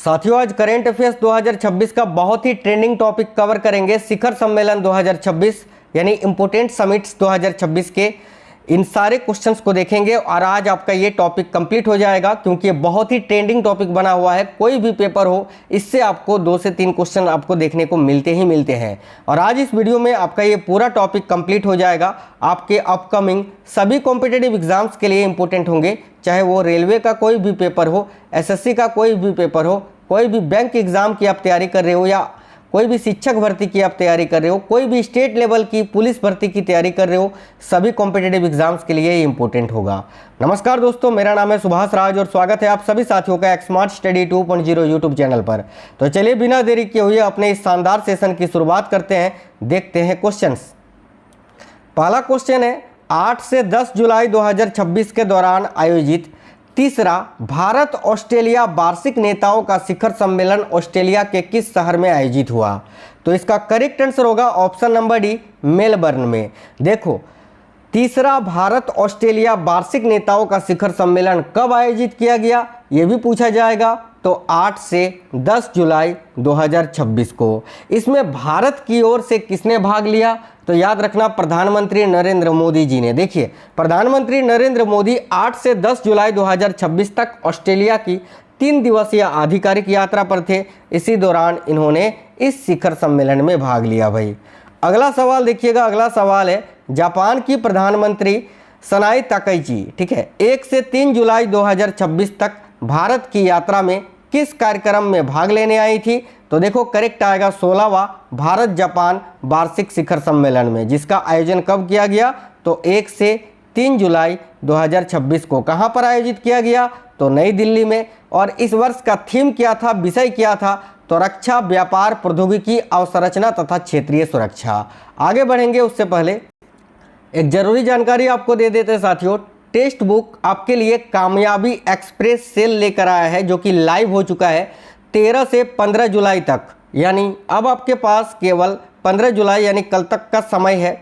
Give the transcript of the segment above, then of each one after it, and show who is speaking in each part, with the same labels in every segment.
Speaker 1: साथियों, आज current affairs 2026 का बहुत ही ट्रेंडिंग टॉपिक कवर करेंगे। शिखर सम्मेलन 2026 यानी इंपोर्टेंट समिट्स 2026 के इन सारे क्वेश्चंस को देखेंगे और आज आपका ये टॉपिक कंप्लीट हो जाएगा, क्योंकि ये बहुत ही ट्रेंडिंग टॉपिक बना हुआ है। कोई भी पेपर हो, इससे आपको 2 से 3 क्वेश्चन आपको देखने को मिलते ही मिलते हैं। और आज इस वीडियो में आपका ये पूरा टॉपिक कंप्लीट हो जाएगा। आपके अपकमिंग सभी कॉम्पिटिटिव एग्जाम्स के लिए इंपॉर्टेंट होंगे, चाहे वो रेलवे का कोई भी पेपर हो, एसएससी का कोई भी पेपर हो, कोई भी बैंक एग्जाम की आप तैयारी कर रहे हो, या कोई भी शिक्षक भर्ती की आप तैयारी कर रहे हो, कोई भी स्टेट लेवल की पुलिस भर्ती की तैयारी कर रहे हो, सभी कॉम्पिटिटिव एग्जाम्स के लिए ये इंपॉर्टेंट होगा। नमस्कार दोस्तों, मेरा नाम है सुभाष राज और स्वागत है आप सभी साथियों का स्मार्ट स्टडी 2.0 यूट्यूब चैनल पर। तो चलिए बिना देरी किए हुए अपने इस शानदार सेशन की शुरुआत करते हैं। देखते हैं क्वेश्चंस। पहला क्वेश्चन है, 8 से 10 जुलाई 2026 के दौरान आयोजित तीसरा भारत ऑस्ट्रेलिया वार्षिक नेताओं का शिखर सम्मेलन ऑस्ट्रेलिया के किस शहर में आयोजित हुआ? तो इसका करेक्ट आंसर होगा ऑप्शन नंबर डी, मेलबर्न में। देखो, तीसरा भारत ऑस्ट्रेलिया वार्षिक नेताओं का शिखर सम्मेलन कब आयोजित किया गया, यह भी पूछा जाएगा। तो 8 से 10 जुलाई 2026 को। इसमें भारत की ओर से किसने भाग लिया? तो याद रखना, प्रधानमंत्री नरेंद्र मोदी जी ने। देखिए, प्रधानमंत्री नरेंद्र मोदी 8 से 10 जुलाई 2026 तक ऑस्ट्रेलिया की 3 दिवसीय आधिकारिक यात्रा पर थे। इसी दौरान इन्होंने इस शिखर सम्मेलन में भाग लिया। भाई अगला सवाल देखिएगा। अगला सवाल है, जापान की प्रधानमंत्री सनाई ताकाइची, ठीक है, 1 से 3 जुलाई 2026 तक भारत की यात्रा में किस कार्यक्रम में भाग लेने आई थी? तो देखो, करेक्ट आएगा 16वां भारत जापान वार्षिक शिखर सम्मेलन में, जिसका आयोजन कब किया गया? तो 1 से 3 जुलाई 2026 को। कहां पर आयोजित किया गया? तो नई दिल्ली में। और इस वर्ष का थीम क्या था, विषय क्या था? तो रक्षा, व्यापार, प्रौद्योगिकी, अवसंरचना तथा क्षेत्रीय सुरक्षा। आगे बढ़ेंगे उससे पहले एक जरूरी जानकारी आपको दे देते हैं साथियों। टेक्स्ट बुक आपके लिए कामयाबी एक्सप्रेस सेल लेकर आया है, जो कि लाइव हो चुका है 13 से 15 जुलाई तक। यानी अब आपके पास केवल 15 जुलाई यानी कल तक का समय है।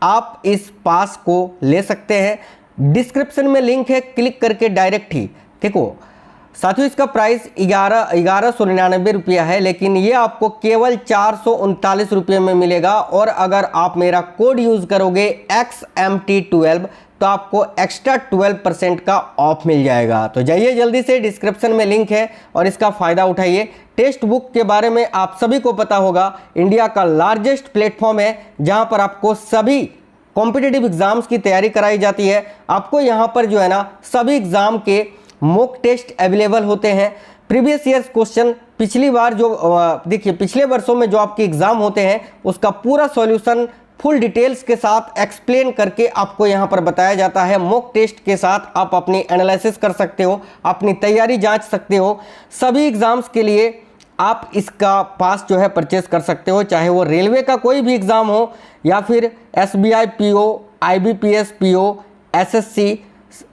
Speaker 1: आप इस पास को ले सकते हैं। डिस्क्रिप्शन में लिंक है, क्लिक करके डायरेक्ट ही। देखो साथियों, इसका प्राइस 1199 रुपया है, लेकिन ये आपको केवल 439 रुपये में मिलेगा। और अगर आप मेरा कोड यूज़ करोगे XMT12 तो आपको एक्स्ट्रा 12% का ऑफ मिल जाएगा। तो जाइए जल्दी से, डिस्क्रिप्शन में लिंक है और इसका फ़ायदा उठाइए। टेक्स्ट बुक के बारे में आप सभी को पता होगा, इंडिया का लार्जेस्ट प्लेटफॉर्म है जहां पर आपको सभी कॉम्पिटिटिव एग्जाम्स की तैयारी कराई जाती है। आपको यहां पर जो है ना, सभी एग्जाम के मॉक टेस्ट अवेलेबल होते हैं। प्रीवियस ईयर्स क्वेश्चन, पिछली बार जो देखिए पिछले वर्षों में जो आपके एग्जाम होते हैं उसका पूरा सॉल्यूशन फुल डिटेल्स के साथ एक्सप्लेन करके आपको यहाँ पर बताया जाता है। मॉक टेस्ट के साथ आप अपनी एनालिसिस कर सकते हो, अपनी तैयारी जांच सकते हो। सभी एग्जाम्स के लिए आप इसका पास जो है परचेस कर सकते हो, चाहे वो रेलवे का कोई भी एग्ज़ाम हो या फिर SBI PO, IBPS PO, SSC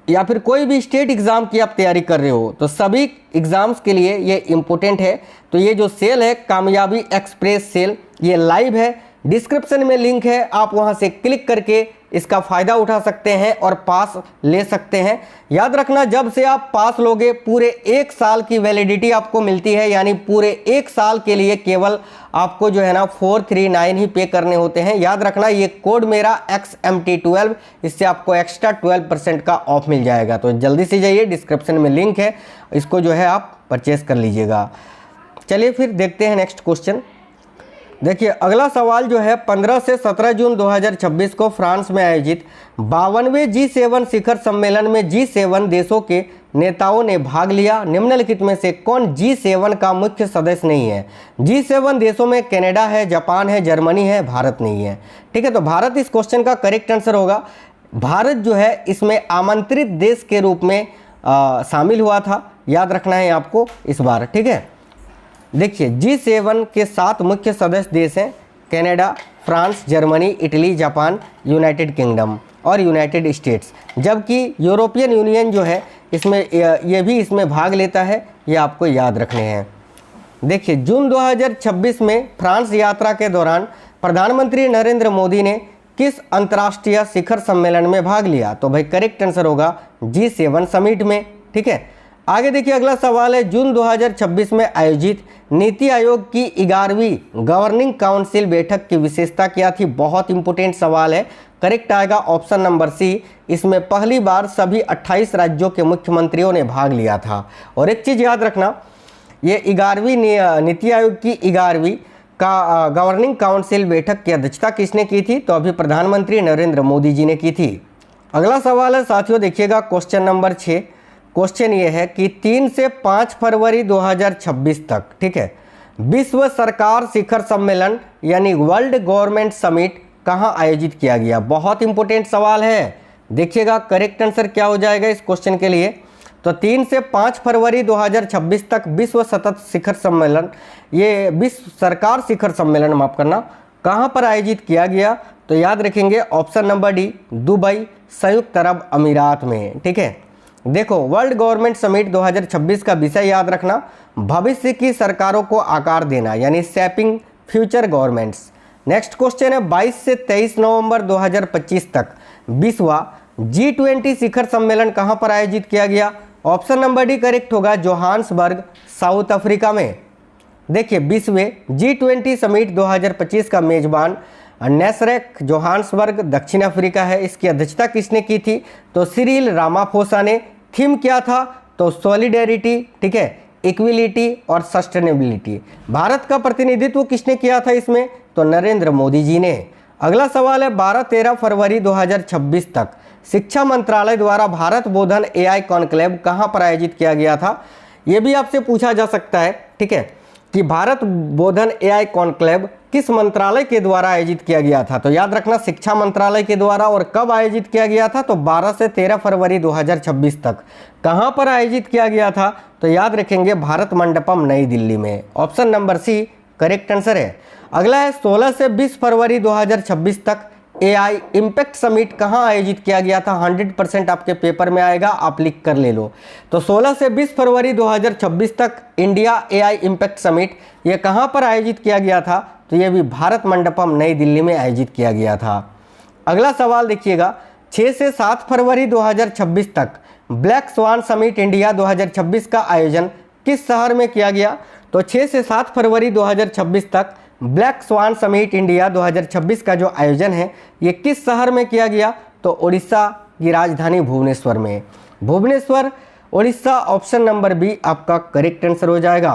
Speaker 1: या फिर कोई भी स्टेट एग्ज़ाम की आप तैयारी कर रहे हो। तो सभी एग्ज़ाम्स के लिए ये इम्पोर्टेंट है। तो ये जो सेल है कामयाबी एक्सप्रेस सेल, ये लाइव है। डिस्क्रिप्शन में लिंक है, आप वहां से क्लिक करके इसका फ़ायदा उठा सकते हैं और पास ले सकते हैं। याद रखना, जब से आप पास लोगे पूरे 1 साल की वैलिडिटी आपको मिलती है, यानी पूरे 1 साल के लिए केवल आपको जो है ना 439 ही पे करने होते हैं। याद रखना, ये कोड मेरा XMT12, इससे आपको एक्स्ट्रा 12% का ऑफ मिल जाएगा। तो जल्दी से जाइए, डिस्क्रिप्शन में लिंक है, इसको जो है आप परचेस कर लीजिएगा। चलिए फिर देखते हैं नेक्स्ट क्वेश्चन। देखिए अगला सवाल जो है, 15 से 17 जून 2026 को फ्रांस में आयोजित 52वें G7 शिखर सम्मेलन में G7 देशों के नेताओं ने भाग लिया। निम्नलिखित में से कौन G7 का मुख्य सदस्य नहीं है? G7 देशों में कनाडा है, जापान है, जर्मनी है, भारत नहीं है। ठीक है, तो भारत इस क्वेश्चन का करेक्ट आंसर होगा। भारत जो है इसमें आमंत्रित देश के रूप में शामिल हुआ था। याद रखना है आपको इस बार। ठीक है, देखिए G7 के 7 मुख्य सदस्य देश हैं, Canada, France, Germany, Italy, Japan, United kingdom और यूनाइटेड स्टेट्स। जबकि यूरोपियन यूनियन जो है इसमें ये भी इसमें भाग लेता है, ये आपको याद रखने हैं। देखिए जून 2026 में फ्रांस यात्रा के दौरान प्रधानमंत्री नरेंद्र मोदी ने किस अंतर्राष्ट्रीय शिखर सम्मेलन में भाग लिया? तो भाई करेक्ट आंसर होगा G7 समिट में। ठीक है, आगे देखिए अगला सवाल है, जून 2026 में आयोजित नीति आयोग की 11वीं गवर्निंग काउंसिल बैठक की विशेषता क्या थी? बहुत इंपोर्टेंट सवाल है। करेक्ट आएगा ऑप्शन नंबर सी। इसमें पहली बार सभी 28 राज्यों के मुख्यमंत्रियों ने भाग लिया था। और एक चीज़ याद रखना, ये 11वीं नीति आयोग की 11वीं का गवर्निंग काउंसिल बैठक की अध्यक्षता किसने की थी? तो अभी प्रधानमंत्री नरेंद्र मोदी जी ने की थी। अगला सवाल है साथियों, देखिएगा क्वेश्चन नंबर 6। क्वेश्चन ये है कि 3 से 5 फरवरी 2026 तक, ठीक है, विश्व सरकार शिखर सम्मेलन यानी वर्ल्ड गवर्नमेंट समिट कहाँ आयोजित किया गया? बहुत इंपॉर्टेंट सवाल है। देखिएगा करेक्ट आंसर क्या हो जाएगा इस क्वेश्चन के लिए। तो 3 से 5 फरवरी 2026 तक विश्व सतत शिखर सम्मेलन, ये विश्व सरकार शिखर सम्मेलन माफ करना, कहाँ पर आयोजित किया गया? तो याद रखेंगे ऑप्शन नंबर डी, दुबई, संयुक्त अरब अमीरात में। ठीक है, देखो वर्ल्ड गवर्नमेंट समिट 2026 का विषय याद रखना, भविष्य की सरकारों को आकार देना यानी shaping future governments. Next question है, 22 से 23 नवंबर 2025 तक विश्व G20 शिखर सम्मेलन कहां पर आयोजित किया गया? ऑप्शन नंबर डी करेक्ट होगा, जोहान्सबर्ग, साउथ अफ्रीका में। देखिए विश्व G20 समिट 2025 का मेजबान नेसरेक जोहान्सबर्ग दक्षिण अफ्रीका है। इसकी अध्यक्षता किसने की थी? तो सिरिल रामाफोसा ने। थीम क्या था? तो सॉलिडेरिटी, ठीक है, इक्विलिटी और सस्टेनेबिलिटी। भारत का प्रतिनिधित्व किसने किया था इसमें? तो नरेंद्र मोदी जी ने। अगला सवाल है, 12-13 फरवरी 2026 तक शिक्षा मंत्रालय द्वारा भारत बोधन AI कॉन्क्लेव कहां पर आयोजित किया गया था? यह भी आपसे पूछा जा सकता है, ठीक है, कि भारत बोधन AI कॉन्क्लेव किस मंत्रालय के द्वारा आयोजित किया गया था? तो याद रखना शिक्षा मंत्रालय के द्वारा। और कब आयोजित किया गया था? तो 12 से 13 फरवरी 2026 तक। कहां पर आयोजित किया गया था? तो याद रखेंगे भारत मंडपम नई दिल्ली में। Option number C correct answer है। अगला है, 16 से 20 फरवरी 2026 तक AI इम्पैक्ट समिट कहां आयोजित किया गया था? 100% आपके पेपर में आएगा, आप लिख कर ले लो। तो 16 से 20 फरवरी 2026 तक इंडिया AI इम्पैक्ट समिट ये कहां पर आयोजित किया गया था? तो ये भी भारत मंडपम नई दिल्ली में आयोजित किया गया था। अगला सवाल देखिएगा, 6 से 7 फरवरी 2026 तक ब्लैक स्वान समिट इंडिया 2026 का आयोजन किस शहर में किया गया? तो 6 से 7 फरवरी 2026 तक ब्लैक स्वान समिट इंडिया 2026 का जो आयोजन है ये किस शहर में किया गया? तो उड़ीसा की राजधानी भुवनेश्वर में। Bhubaneswar, Orissa, option number B आपका करेक्ट आंसर हो जाएगा।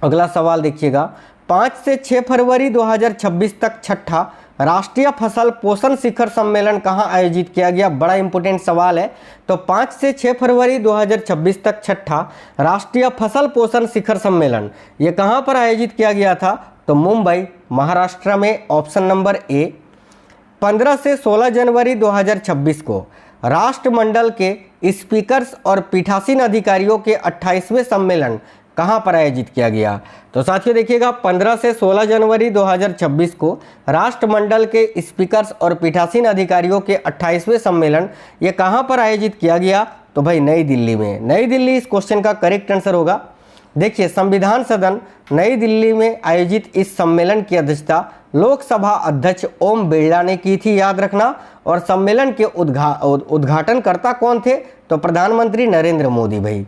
Speaker 1: अगला सवाल देखिएगा, 5 से 6 फरवरी 2026 तक छठा राष्ट्रीय फसल पोषण शिखर सम्मेलन कहां आयोजित किया गया? बड़ा इंपॉर्टेंट सवाल है। तो 5 से 6 फरवरी 2026 तक छठा राष्ट्रीय फसल पोषण शिखर सम्मेलन ये कहां पर आयोजित किया गया था? तो मुंबई, महाराष्ट्र में। Option number A. 15 से 16 जनवरी 2026 को राष्ट्रमंडल के स्पीकर्स और पीठासीन अधिकारियों के 28वें सम्मेलन कहां पर आयोजित किया गया? तो साथियों देखिएगा 15 से 16 जनवरी 2026 को राष्ट्रमंडल के स्पीकर्स और पीठासीन अधिकारियों के 28वें सम्मेलन ये कहां पर आयोजित किया गया? तो भाई नई दिल्ली में। नई दिल्ली इस क्वेश्चन का करेक्ट आंसर होगा। देखिए संविधान सदन नई दिल्ली में आयोजित इस सम्मेलन की अध्यक्षता लोकसभा अध्यक्ष ओम बिरला ने की थी, याद रखना। और सम्मेलन के उद्घाटनकर्ता कौन थे? तो प्रधानमंत्री नरेंद्र मोदी भाई।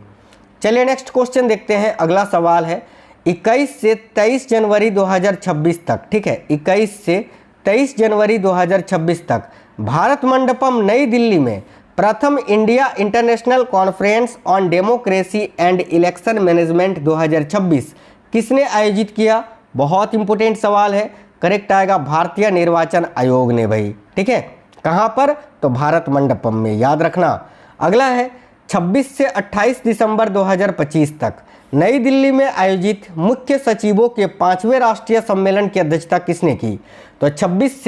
Speaker 1: चलिए नेक्स्ट क्वेश्चन देखते हैं। अगला सवाल है, 21 से 23 जनवरी 2026 तक, ठीक है, 21 से 23 जनवरी 2026 तक भारत मंडपम नई दिल्ली में प्रथम India international conference on democracy and election management 2026 किसने आयोजित किया? बहुत इंपॉर्टेंट सवाल है। करेक्ट आएगा भारतीय निर्वाचन आयोग ने भाई। ठीक है, कहां पर? तो भारत मंडपम में, याद रखना। अगला है, 26 से 28 दिसंबर 2025 तक नई दिल्ली में आयोजित मुख्य सचिवों के 5वें राष्ट्रीय सम्मेलन की अध्यक्षता किसने की? तो 26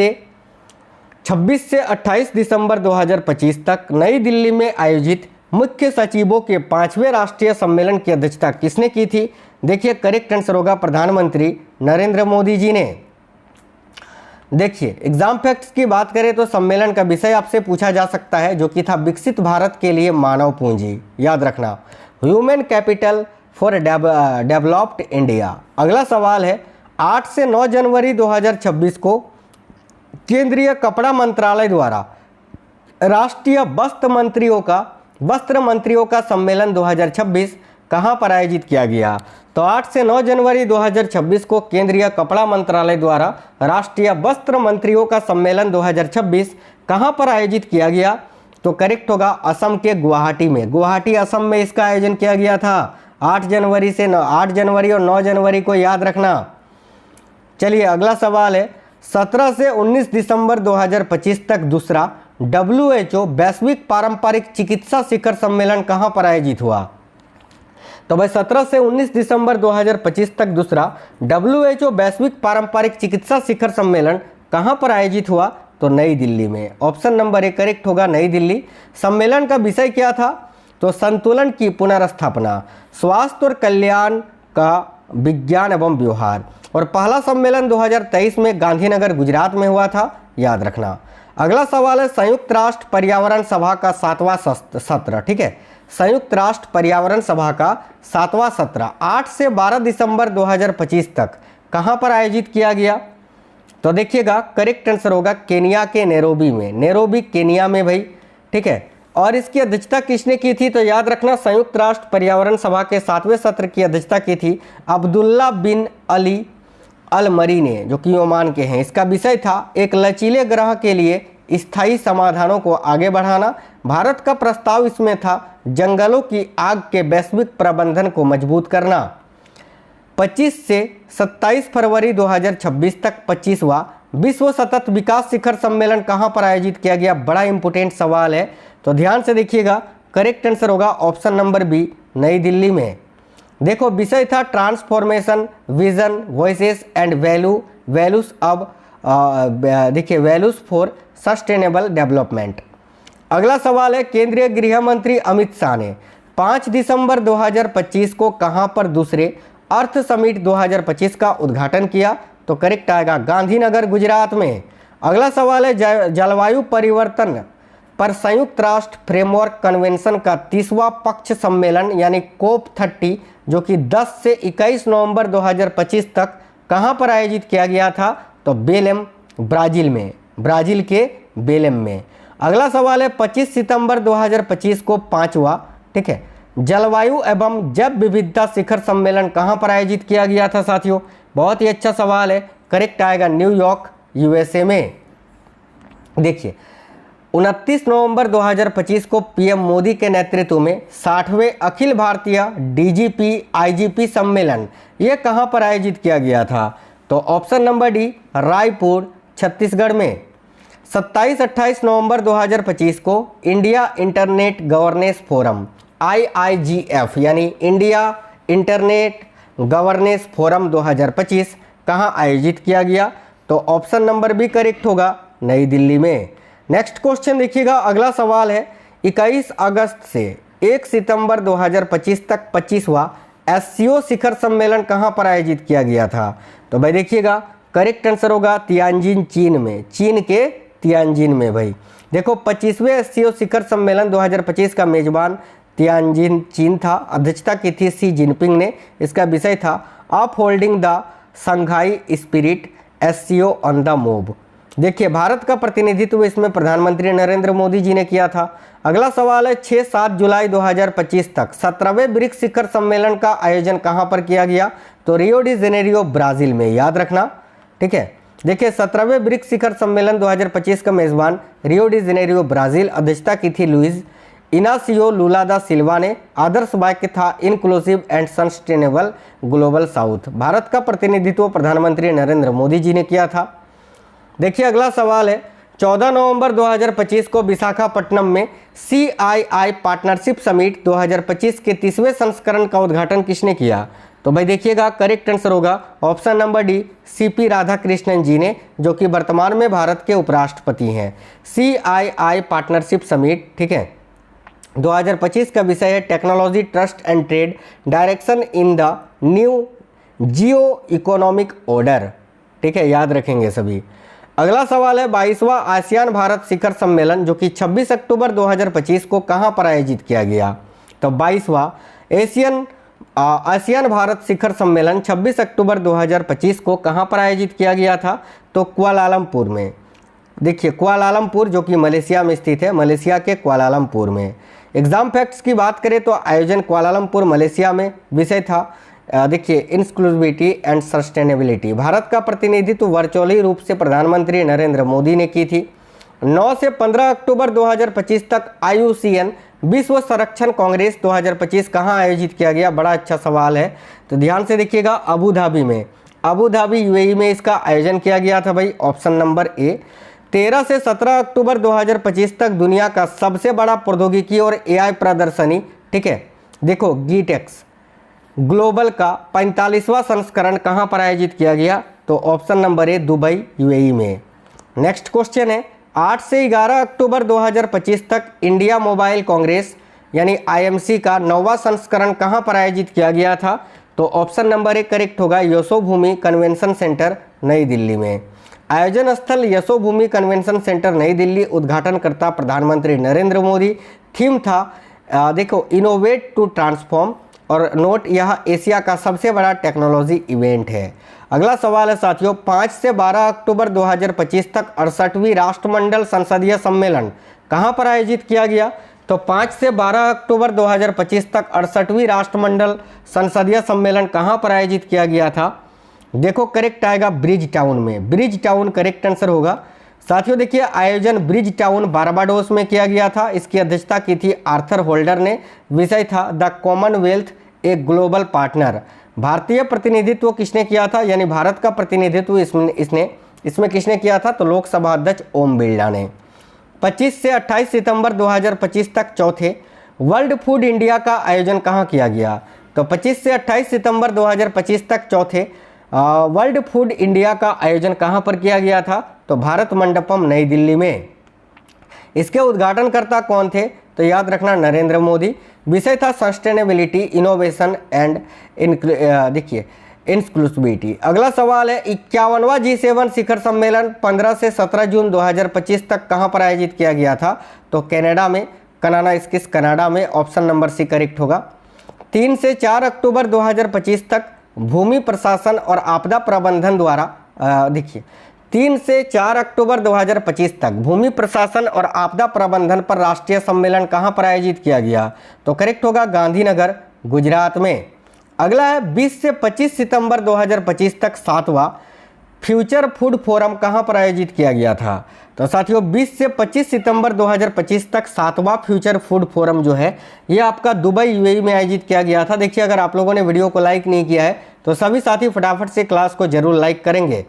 Speaker 1: से 28 दिसंबर 2025 तक नई दिल्ली में आयोजित मुख्य सचिवों के 5वें राष्ट्रीय सम्मेलन की अध्यक्षता किसने की थी? देखिए करेक्ट आंसर होगा प्रधानमंत्री नरेंद्र मोदी जी ने। देखिए एग्जाम फैक्ट्स की बात करें तो सम्मेलन का विषय आपसे पूछा जा सकता है जो कि था विकसित भारत के लिए मानव पूंजी, याद रखना, human capital for developed India. अगला सवाल है, 8 से 9 जनवरी 2026 को केंद्रीय कपड़ा मंत्रालय द्वारा राष्ट्रीय वस्त्र मंत्रियों का वस्त्र मंत्रियों का सम्मेलन 2026 कहां पर आयोजित किया गया? तो 8 से 9 जनवरी 2026 को केंद्रीय कपड़ा मंत्रालय द्वारा राष्ट्रीय वस्त्र मंत्रियों का सम्मेलन 2026 कहां पर आयोजित किया गया? तो करेक्ट होगा असम के गुवाहाटी में। गुवाहाटी असम में इसका आयोजन किया गया था 8 जनवरी और 9 जनवरी को याद रखना। चलिए अगला सवाल है, 17 से 19 दिसंबर 2025 तक दूसरा WHO वैश्विक पारंपरिक चिकित्सा शिखर सम्मेलन कहां पर आयोजित हुआ? तो भाई 17 से 19 दिसंबर 2025 तक दूसरा WHO वैश्विक पारंपरिक चिकित्सा शिखर सम्मेलन कहां पर आयोजित हुआ? तो नई दिल्ली में। ऑप्शन नंबर ए करेक्ट होगा, नई दिल्ली। सम्मेलन का विषय क्या था? तो संतुलन की पुनर्स्थापना, स्वास्थ्य और कल्याण का विज्ञान एवं व्यवहार। और पहला सम्मेलन 2023 में गांधीनगर गुजरात में हुआ था, याद रखना। अगला सवाल है, संयुक्त राष्ट्र पर्यावरण सभा का 7वां सत्र, ठीक है, संयुक्त राष्ट्र पर्यावरण सभा का 7वां सत्र 8 से 12 दिसंबर 2025 तक कहां पर आयोजित किया गया? तो देखिएगा करेक्ट आंसर होगा केनिया के नैरोबी में, नैरोबी केनिया में भाई, ठीक है। और इसकी अध्यक्षता किसने की थी? तो याद रखना संयुक्त राष्ट्र पर्यावरण सभा के 7वें सत्र की अध्यक्षता की थी अब्दुल्ला बिन अली अल मरी ने, जो कि ओमान के हैं। इसका विषय था एक लचीले ग्रह के लिए स्थायी समाधानों को आगे बढ़ाना। भारत का प्रस्ताव इसमें था जंगलों की आग के वैश्विक प्रबंधन को मजबूत करना। 25 से 27 फरवरी 2026 तक 25वां विश्व सतत विकास शिखर सम्मेलन कहां पर आयोजित किया गया? बड़ा इंपोर्टेंट सवाल है, तो ध्यान से देखिएगा। करेक्ट आंसर होगा ऑप्शन नंबर बी, नई दिल्ली में। देखो विषय था transformation, vision, voices and values अब देखिए वैल्यूज फॉर सस्टेनेबल डेवलपमेंट। अगला सवाल है, केंद्रीय गृह मंत्री अमित शाह ने 5 दिसंबर 2025 को कहां पर दूसरे अर्थ समिट 2025 का उद्घाटन किया? तो करेक्ट आएगा गांधीनगर गुजरात में। अगला सवाल है, जलवायु परिवर्तन पर संयुक्त राष्ट्र फ्रेमवर्क कन्वेंशन का 30वां पक्ष सम्मेलन यानी COP30 जो कि 10 से 21 नवंबर 2025 तक कहां पर आयोजित किया गया था? तो बेलेम, ब्राजील में, ब्राजील के बेलेम में। अगला सवाल है, 25 सितंबर 2025 को 5वां, ठीक है, जलवायु एवं जैव विविधता शिखर सम्मेलन कहां पर आयोजित किया गया था साथियों? बहुत ही अच्छा सवाल है, करेक्ट आएगा न्यूयॉर्क USA में। देखिए 29 नवंबर 2025 को PM मोदी के नेतृत्व में 60वें अखिल भारतीय DGP IGP सम्मेलन ये कहां पर आयोजित किया गया था? तो option number D, Raipur, Chhattisgarh में। 27-28 नवंबर 2025 को India internet governance forum IIGF यानी इंडिया इंटरनेट गवर्नेंस फोरम 2025 कहां आयोजित किया गया? तो ऑप्शन नंबर बी करेक्ट होगा, नई दिल्ली में। नेक्स्ट क्वेश्चन देखिएगा, अगला सवाल है, 21 अगस्त से 1 सितंबर 2025 तक 25वां SCO शिखर सम्मेलन कहां पर आयोजित किया गया था? तो भाई देखिएगा करेक्ट आंसर होगा तियानजिन, चीन में, चीन के तियानजिन में। भाई देखो 25वें SCO शिखर सम्मेलन 2025 का मेजबान तियानजिन चीन था, अध्यक्षता की थी शी जिनपिंग ने। इसका विषय था upholding the Shanghai spirit SCO on the move. देखिए भारत का प्रतिनिधित्व इसमें प्रधानमंत्री नरेंद्र मोदी जी ने किया था। अगला सवाल है, 6-7 जुलाई 2025 तक 17वें ब्रिक्स शिखर सम्मेलन का आयोजन कहां पर किया गया? तो रियो डी जेनेरियो, ब्राजील में, याद रखना, ठीक है। देखिए 17वें ब्रिक्स शिखर सम्मेलन 2025 का मेजबान रियो डी जेनेरियो, ब्राजील, अध्यक्षता की थी लुइस इनासियो लुला दा सिल्वा ने। आदर्श वाक्य था inclusive and sustainable global south. Bharat का प्रतिनिधित्व प्रधानमंत्री नरेंद्र मोदी जी ने किया था। देखिए अगला सवाल है, 14 नवंबर 2025 को विशाखापट्टनम में CII पार्टनरशिप समिट 2025 के 30वें संस्करण का उद्घाटन किसने किया? तो भाई देखिएगा करेक्ट आंसर होगा option number D, CP Radhakrishnan ji ने, जो कि वर्तमान में भारत के उपराष्ट्रपति हैं। CII पार्टनरशिप समिट, ठीक है, 2025 का विषय है technology trust and trade direction in the new Jio economic order, ठीक है, याद रखेंगे सभी। अगला सवाल है, 22वां आसियान भारत शिखर सम्मेलन जो कि 26 अक्टूबर 2025 को कहां पर आयोजित किया गया? तो 22वां आसियान भारत शिखर सम्मेलन 26 अक्टूबर 2025 को कहां पर आयोजित किया गया था? तो कुआलालंपुर में। देखिए कुआलालंपुर जो कि मलेशिया में स्थित है, मलेशिया के कुआलालंपुर में। एग्जाम फैक्ट्स की बात करें तो आयोजन कुआलालंपुर मलेशिया में। विषय था देखिए इंक्लूसिविटी एंड सस्टेनेबिलिटी। भारत का प्रतिनिधित्व वर्चुअली रूप से प्रधानमंत्री नरेंद्र मोदी ने की थी। 9 से 15 अक्टूबर 2025 तक IUCN विश्व संरक्षण कांग्रेस 2025 कहाँ आयोजित किया गया? बड़ा अच्छा सवाल है, तो ध्यान से देखिएगा, अबू धाबी में। अबू धाबी UAE में इसका आयोजन किया गया था भाई, ऑप्शन नंबर ए। 13 से 17 अक्टूबर 2025 तक दुनिया का सबसे बड़ा प्रौद्योगिकी और AI प्रदर्शनी, ठीक है, देखो GITEX ग्लोबल का 45वां संस्करण कहाँ पर आयोजित किया गया? तो option number A, Dubai UAE में। नेक्स्ट क्वेश्चन है, 8 से 11 अक्टूबर 2025 तक इंडिया मोबाइल कांग्रेस यानी IMC का 9वां संस्करण कहाँ पर आयोजित किया गया था? तो ऑप्शन नंबर ए करेक्ट होगा, यशोभूमि कन्वेंशन सेंटर नई दिल्ली में। आयोजन स्थल यशोभूमि कन्वेंशन सेंटर नई दिल्ली, उद्घाटनकर्ता प्रधानमंत्री नरेंद्र मोदी। थीम था देखो इनोवेट टू ट्रांसफॉर्म, और नोट यह एशिया का सबसे बड़ा टेक्नोलॉजी इवेंट है। अगला सवाल है साथियों, 5 से 12 अक्टूबर 2025 तक 68वीं राष्ट्रमंडल संसदीय सम्मेलन कहाँ पर आयोजित किया गया? तो 5 से 12 अक्टूबर 2025 तक 68वीं राष्ट्रमंडल संसदीय सम्मेलन कहाँ पर आयोजित किया गया था? देखो करेक्ट आएगा ब्रिज टाउन में। ब्रिज टाउन करेक्ट आंसर होगा। साथियों देखिए, आयोजन ब्रिज टाउन बारबाडोस में किया गया था। इसकी अध्यक्षता की थी आर्थर होल्डर ने। विषय था the Commonwealth a global partner. भारतीय प्रतिनिधित्व किसने किया था? यानी भारत का प्रतिनिधित्व इसमें किसने किया था? तो लोकसभा अध्यक्ष ओम बिरला ने। 25 से 28 सितंबर 2025 तक चौथे वर्ल्ड फूड इंडिया का आयोजन कहाँ किया गया? तो 25 से 28 सितंबर 2025 तक चौथे वर्ल्ड फूड इंडिया का आयोजन कहाँ पर किया गया था? तो भारत मंडपम नई दिल्ली में। इसके उद्घाटनकर्ता कौन थे? तो याद रखना नरेंद्र मोदी। विषय था सस्टेनेबिलिटी, इनोवेशन एंड देखिए इंक्लूसिविटी। अगला सवाल है, 51वां G7 शिखर सम्मेलन 15 से 17 जून 2025 तक कहाँ पर आयोजित किया गया था? तो कनाडा में, कनाडा में, ऑप्शन नंबर सी करेक्ट होगा। 3 से 4 अक्टूबर 2025 तक भूमि प्रशासन और आपदा प्रबंधन द्वारा देखिए 3 से 4 अक्टूबर 2025 तक भूमि प्रशासन और आपदा प्रबंधन पर राष्ट्रीय सम्मेलन कहाँ पर आयोजित किया गया? तो करेक्ट होगा गांधीनगर, गुजरात में। अगला है 20 से 25 सितंबर 2025 तक 7वां फ्यूचर फूड फोरम कहाँ पर आयोजित किया गया था? तो साथियों 20 से 25 सितंबर 2025 तक 7वां फ्यूचर फूड फोरम जो है ये आपका दुबई UAE में आयोजित किया गया था। देखिए, अगर आप लोगों ने वीडियो को लाइक नहीं किया है तो सभी साथी फटाफट से क्लास को जरूर लाइक करेंगे।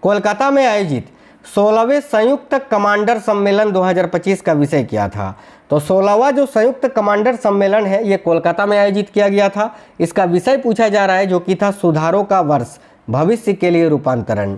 Speaker 1: कोलकाता में आयोजित 16वें संयुक्त कमांडर सम्मेलन 2025 का विषय क्या था? तो 16वां जो संयुक्त कमांडर सम्मेलन है ये कोलकाता में आयोजित किया गया था। इसका विषय पूछा जा रहा है जो कि था सुधारों का वर्ष, भविष्य के लिए रूपांतरण।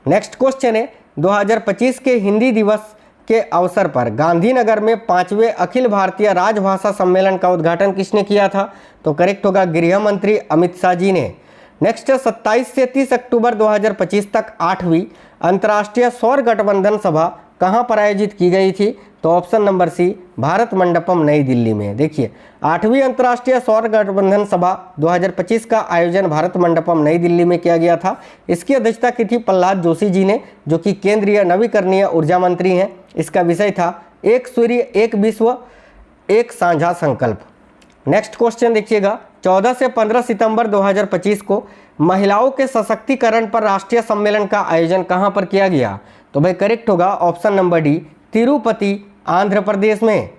Speaker 1: नेक्स्ट क्वेश्चन है, 2025 के हिंदी दिवस के अवसर पर गांधीनगर में 5वें अखिल भारतीय राजभाषा सम्मेलन का उद्घाटन किसने किया था? तो करेक्ट होगा गृह मंत्री अमित शाह जी ने। नेक्स्ट 27 से 30 अक्टूबर 2025 तक 8वीं अंतर्राष्ट्रीय सौर गठबंधन सभा कहाँ पर आयोजित की गई थी? तो option number C, Bharat Mandapam नई दिल्ली में। देखिए, 8वीं अंतर्राष्ट्रीय सौर गठबंधन सभा 2025 का आयोजन भारत मंडपम नई दिल्ली में किया गया था। इसकी अध्यक्षता की थी प्रहलाद जोशी जी ने, जो कि केंद्रीय नवीकरणीय ऊर्जा मंत्री हैं। इसका विषय था एक सूर्य, एक विश्व, एक साझा संकल्प। नेक्स्ट क्वेश्चन देखिएगा, 14 से 15 सितंबर 2025 को महिलाओं के सशक्तिकरण पर राष्ट्रीय सम्मेलन का आयोजन कहां पर किया गया? तो भाई करेक्ट होगा option number D, Tirupati, Andhra Pradesh में।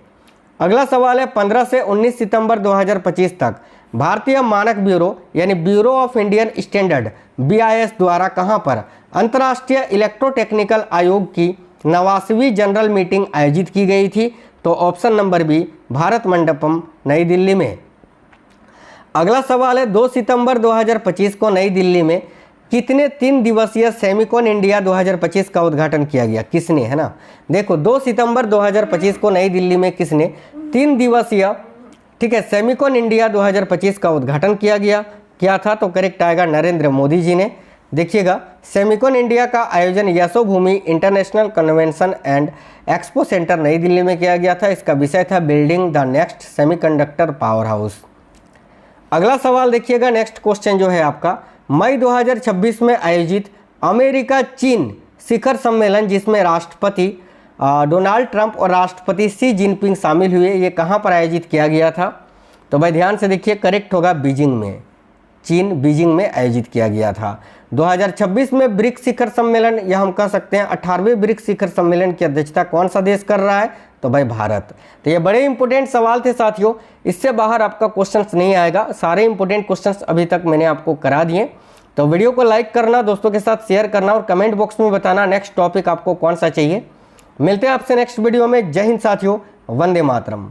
Speaker 1: अगला सवाल है, 15 से 19 सितंबर 2025 तक भारतीय मानक ब्यूरो यानी bureau of Indian standard BIS द्वारा कहां पर अंतर्राष्ट्रीय इलेक्ट्रोटेक्निकल आयोग की 89वीं जनरल मीटिंग आयोजित की गई थी? तो option number B, Bharat Mandapam नई दिल्ली में। अगला सवाल है, 2 सितंबर 2025 को नई दिल्ली में कितने 3 दिवसीय सेमिकॉन इंडिया 2025 का उद्घाटन किया गया? किसने, है ना? देखो 2 सितंबर 2025 को नई दिल्ली में किसने 3 दिवसीय, ठीक है, सेमिकॉन इंडिया 2025 का उद्घाटन किया था? तो करेक्ट आएगा नरेंद्र मोदी जी ने। देखिएगा, सेमिकॉन इंडिया का आयोजन Yashobhoomi international convention and expo centre नई दिल्ली में किया गया था। इसका विषय था building the next semiconductor power house. अगला सवाल देखिएगा, नेक्स्ट क्वेश्चन जो है आपका, मई 2026 में आयोजित अमेरिका चीन शिखर सम्मेलन जिसमें राष्ट्रपति डोनाल्ड ट्रंप और राष्ट्रपति शी जिनपिंग शामिल हुए। ये कहाँ पर आयोजित किया गया था? तो भाई ध्यान से देखिए, करेक्ट होगा बीजिंग में, चीन बीजिंग में आयोजित किया गया था। 2026 में ब्रिक्स शिखर सम्मेलन, या हम कह सकते हैं 18वें ब्रिक्स शिखर सम्मेलन की अध्यक्षता कौन सा देश कर रहा है? तो भाई भारत। तो ये बड़े इंपॉर्टेंट सवाल थे साथियों, इससे बाहर आपका क्वेश्चंस नहीं आएगा। सारे इंपॉर्टेंट क्वेश्चंस अभी तक मैंने आपको करा दिए। तो वीडियो को लाइक करना, दोस्तों के साथ शेयर करना और कमेंट बॉक्स में बताना नेक्स्ट टॉपिक आपको कौन सा चाहिए। मिलते हैं आपसे नेक्स्ट वीडियो में। जय हिंद साथियों, वंदे मातरम।